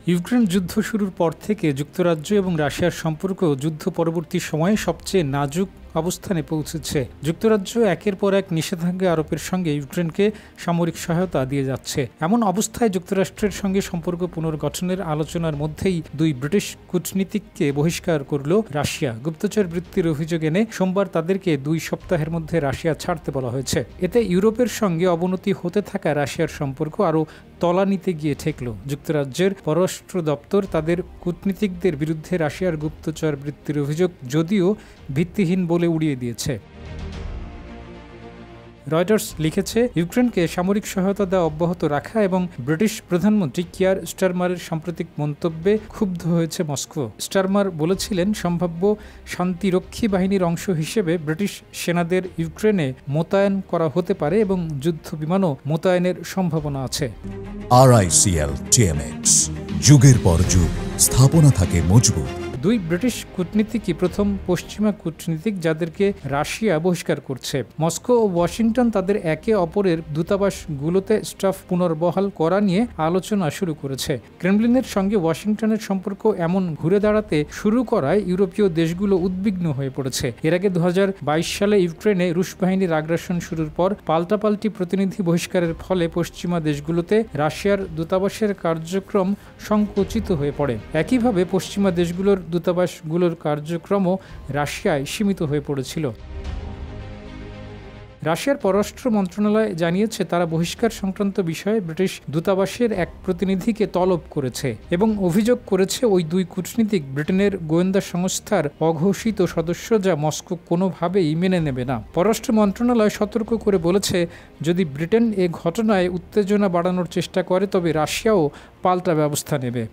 Ukraine যুদ্ধ শুরুর পর থেকে যুক্তরাজ্য এবং রাশিয়ার সম্পর্ক যুদ্ধ পরবর্তী সময়ে সবচেয়ে নাজুক অবস্থানে পৌঁছেছে। যুক্তরাজ্য একের পর এক নিষেধাজ্ঞা আরোপের সঙ্গে ইউক্রেনকে সামরিক সহায়তা দিয়ে যাচ্ছে। এমন অবস্থায় যুক্তরাষ্ট্রের সঙ্গে সম্পর্ক পুনর্গঠনের আলোচনার মধ্যেই দুই ব্রিটিশ কূটনীতিককে বহিষ্কার করল রাশিয়া। গুপ্তচর বৃত্তির অভিযোগ এনে সোমবার তাদেরকে 2 সপ্তাহের মধ্যে রাশিয়া ছাড়তে বলা হয়েছে। এতে ইউরোপের সঙ্গে অবনতি হতে থাকা রাশিয়ার সম্পর্ক আরও তলানিতে গিয়ে ঠেকল। যুক্তরাজ্যের পররাষ্ট্র দপ্তর তাদের কূটনীতিকদের বিরুদ্ধে রাশিয়ার গুপ্তচর বৃত্তির অভিযোগ যদিও ভিত্তিহীন বলে উড়িয়ে দিয়েছে। রয়টার্স লিখেছে, ইউক্রেনকে সামরিক সহায়তা দেওয়া অব্যাহত রাখা এবং ব্রিটিশ প্রধানমন্ত্রী কিয়ার স্টারমারের সাম্প্রতিক মন্তব্যে ক্ষুব্ধ হয়েছে মস্কো। স্টারমার বলেছিলেন, সম্ভাব্য শান্তিরক্ষী বাহিনীর অংশ হিসেবে ব্রিটিশ সেনাদের ইউক্রেনে মোতায়েন করা হতে পারে এবং যুদ্ধ বিমানও মোতায়েনের সম্ভাবনা আছে। RICL TMX, যুগের পর যুগ স্থাপনা থাকে মজবুত। দুই ব্রিটিশ কূটনীতিকই প্রথম পশ্চিমা কূটনীতিক যাদেরকে রাশিয়া বহিষ্কার করছে। মস্কো ও ওয়াশিংটন তাদের একে অপরের দূতাবাসগুলোতে স্টাফ পুনর্বহাল করা নিয়ে আলোচনা শুরু করেছে। ক্রেমলিনের সঙ্গে ওয়াশিংটনের সম্পর্ক এমন ঘুরে দাঁড়াতে শুরু করায় ইউরোপীয় দেশগুলো উদ্বিগ্ন হয়ে পড়েছে। এর আগে 2022 সালে ইউক্রেনে রুশ বাহিনীর আগ্রাসন শুরুর পর পাল্টাপাল্টি প্রতিনিধি বহিষ্কারের ফলে পশ্চিমা দেশগুলোতে রাশিয়ার দূতাবাসের কার্যক্রম সংকুচিত হয়ে পড়ে। একইভাবে পশ্চিমা দেশগুলোর দূতাবাসগুলোর কার্যক্রমও রাশিয়ায় সীমিত হয়ে পড়েছিল। রাশিয়ার পররাষ্ট্র মন্ত্রণালয় জানিয়েছে, তারা বহিষ্কার সংক্রান্ত বিষয়ে ব্রিটিশ দূতাবাসের এক প্রতিনিধিকে তলব করেছে এবং অভিযোগ করেছে ওই দুই কূটনীতিক ব্রিটেনের গোয়েন্দা সংস্থার অঘোষিত সদস্য, যা মস্কো কোনোভাবেই মেনে নেবে না। পররাষ্ট্র মন্ত্রণালয় সতর্ক করে বলেছে, যদি ব্রিটেন এ ঘটনায় উত্তেজনা বাড়ানোর চেষ্টা করে তবে রাশিয়াও পাল্টা ব্যবস্থা নেবে।